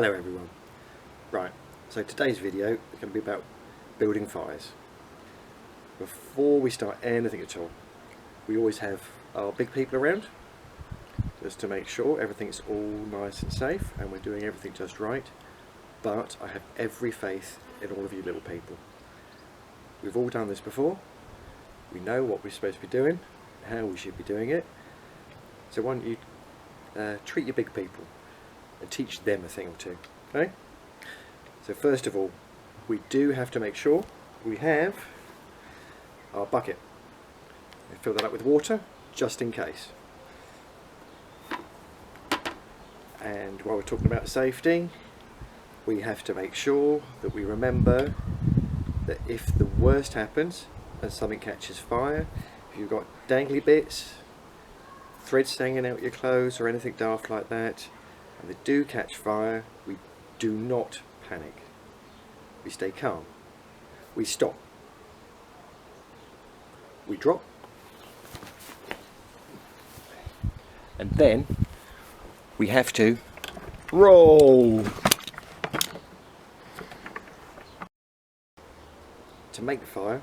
Hello everyone. Right, so today's video is going to be about building fires. Before we start anything at all, we always have our big people around just to make sure everything's all nice and safe and we're doing everything just right. But I have every faith in all of you little people. We've all done this before. We know what we're supposed to be doing, how we should be doing it. So why don't you treat your big people and teach them a thing or two, okay? So first of all, we do have to make sure we have our bucket. We fill that up with water, just in case. And while we're talking about safety, we have to make sure that we remember that if the worst happens and something catches fire, if you've got dangly bits, threads hanging out your clothes or anything daft like that, and they do catch fire, we do not panic. We stay calm. We stop. We drop. And then we have to roll. To make the fire,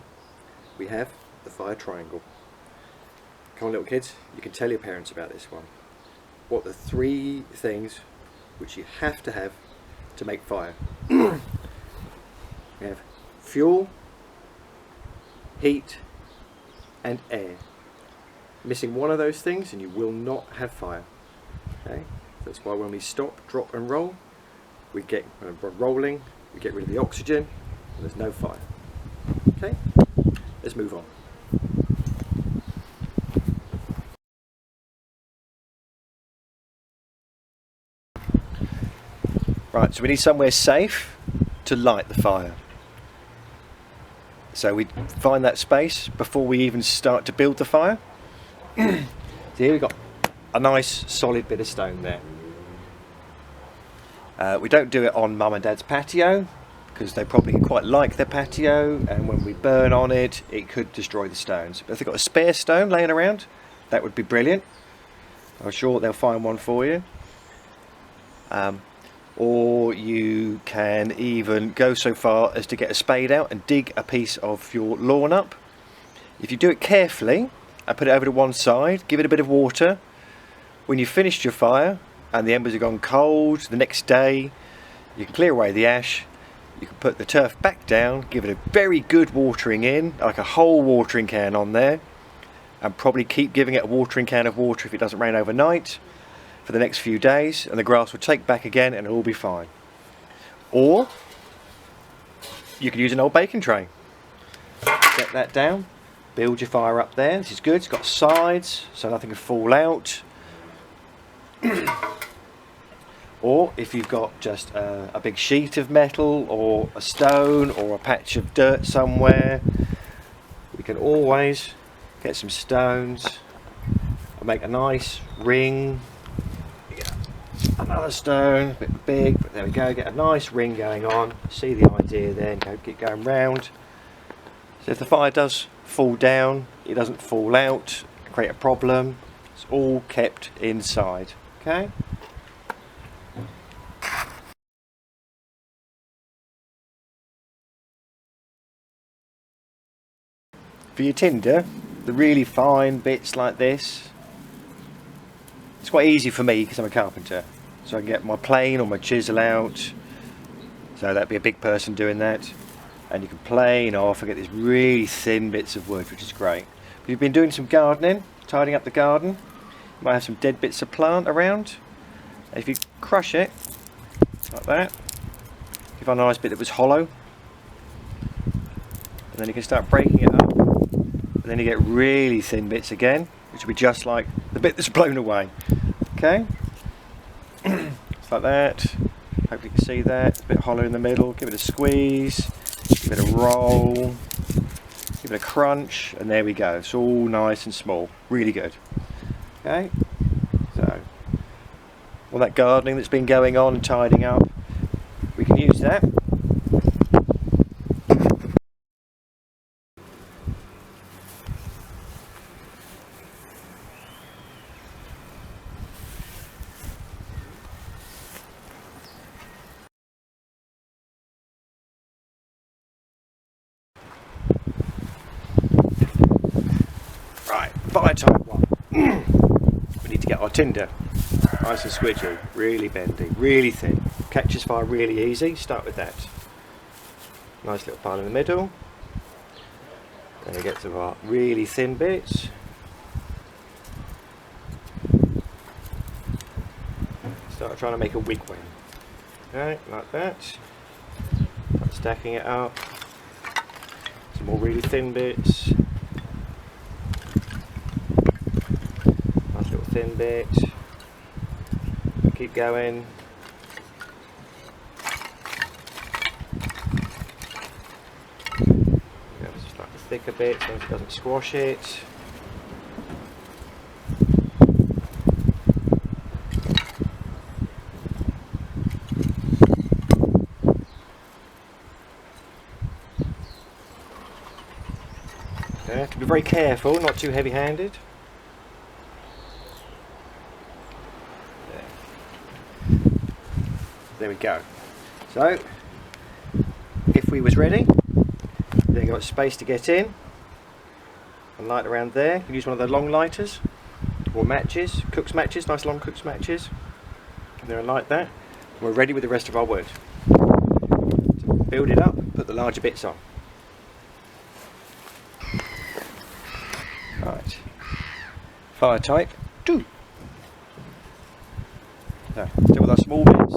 we have the fire triangle. Come on little kids, you can tell your parents about this one. What are the 3 things which you have to make fire? We have fuel, heat and air. Missing one of those things and you will not have fire. Okay? That's why when we stop, drop and roll, when we're rolling, we get rid of the oxygen and there's no fire. Okay? Let's move on. Right, so we need somewhere safe to light the fire. So we find that space before we even start to build the fire. So here we've got a nice solid bit of stone there. We don't do it on Mum and Dad's patio because they probably quite like their patio, and when we burn on it, it could destroy the stones. But if they've got a spare stone laying around, that would be brilliant. I'm sure they'll find one for you. Or you can even go so far as to get a spade out and dig a piece of your lawn up. If you do it carefully and put it over to one side, give it a bit of water, when you've finished your fire and the embers have gone cold, the next day you can clear away the ash, you can put the turf back down, give it a very good watering in, like a whole watering can on there, and probably keep giving it a watering can of water if it doesn't rain overnight for the next few days, and the grass will take back again and it'll all be fine. Or you could use an old baking tray. Get that down, build your fire up there. This is good, it's got sides so nothing can fall out. Or if you've got just a big sheet of metal or a stone or a patch of dirt somewhere, we can always get some stones and make a nice ring. Another stone, a bit big, but there we go, get a nice ring going on. See the idea then, get going round. So if the fire does fall down, it doesn't fall out, create a problem. It's all kept inside, okay? For your tinder, the really fine bits like this, it's quite easy for me because I'm a carpenter. So I can get my plane or my chisel out. So that'd be a big person doing that. And you can plane off and get these really thin bits of wood, which is great. If you've been doing some gardening, tidying up the garden, you might have some dead bits of plant around. And if you crush it, like that, you find a nice bit that was hollow. And then you can start breaking it up. And then you get really thin bits again, which will be just like the bit that's blown away. Okay? It's like that. Hope you can see that. A bit hollow in the middle. Give it a squeeze. Give it a roll. Give it a crunch. And there we go. It's all nice and small. Really good. Okay? So, all that gardening that's been going on and tidying up, we can use that. Right, fire type 1. We need to get our tinder nice and squidgy, really bendy, really thin. Catches fire really easy, start with that. Nice little pile in the middle. Then we get to our really thin bits. Start trying to make a wigwam. Okay, like that. Start stacking it up. Some more really thin bits. Nice little thin bit. Keep going. Just like the thicker bit so it doesn't squash it. Have to be very careful, not too heavy-handed. There we go. So, if we was ready, then you've got space to get in and light around there. You can use one of the long lighters or matches, cook's matches, nice long cook's matches. And then light that. And we're ready with the rest of our wood. So build it up, put the larger bits on. Right. Fire type 2. So, still with our small bits.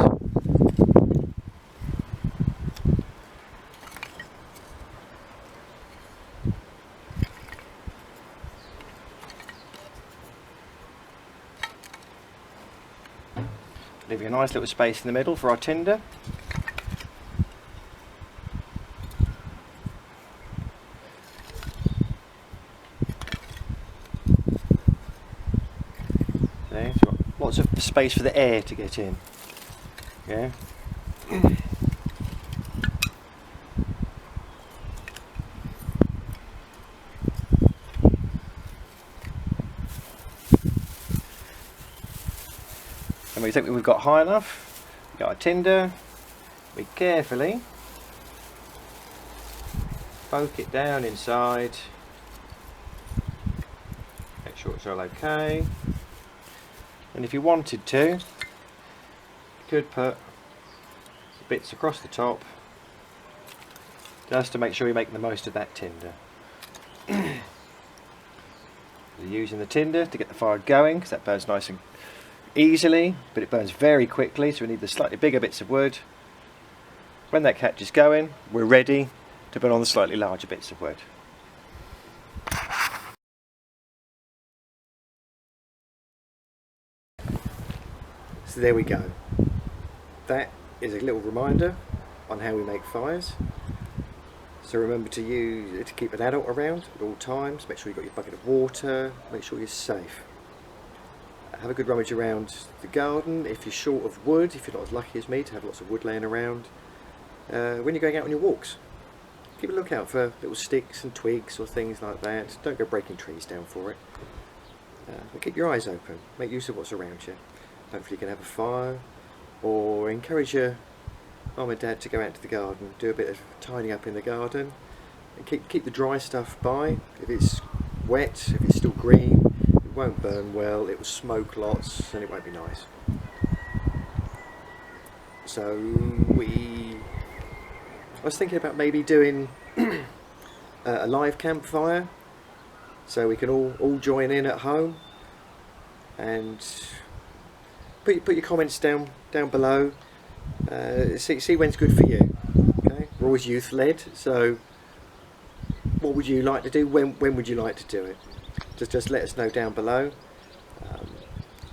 Leaving a nice little space in the middle for our tinder. Okay, so lots of space for the air to get in. Yeah. And we think we've got high enough, we've got our tinder, we carefully poke it down inside, make sure it's all okay, and if you wanted to, you could put bits across the top just to make sure you're making the most of that tinder. You're using the tinder to get the fire going because that burns nice and easily, but it burns very quickly, so we need the slightly bigger bits of wood. When that catches going, we're ready to put on the slightly larger bits of wood. So there we go. That is a little reminder on how we make fires. So remember to keep an adult around at all times. Make sure you've got your bucket of water. Make sure you're safe. Have a good rummage around the garden. If you're short of wood, if you're not as lucky as me to have lots of wood laying around, when you're going out on your walks, keep a lookout for little sticks and twigs or things like that. Don't go breaking trees down for it. But keep your eyes open. Make use of what's around you. Hopefully you can have a fire, or encourage your mum and dad to go out to the garden, do a bit of tidying up in the garden, and keep the dry stuff by. If it's wet, if it's still green, it won't burn well, it will smoke lots and it won't be nice. So I was thinking about maybe doing a live campfire, so we can all join in at home, and put your comments down below. See when's good for you. Okay, we're always youth led, so what would you like to do? When would you like to do it? Just let us know down below.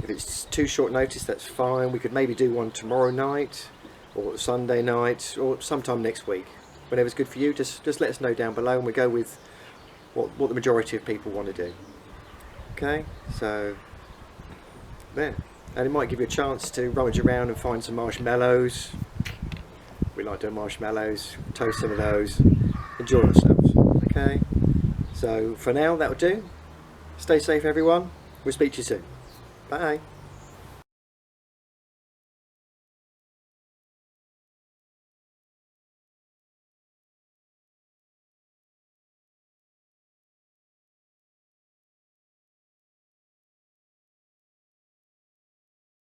If it's too short notice, that's fine. We could maybe do one tomorrow night or Sunday night or sometime next week. Whenever's good for you, just let us know down below, and we'll go with what the majority of people want to do. Okay, so there. And it might give you a chance to rummage around and find some marshmallows. We like doing marshmallows, toast some of those, enjoy ourselves. Okay, so for now that'll do. Stay safe everyone, we'll speak to you soon. Bye.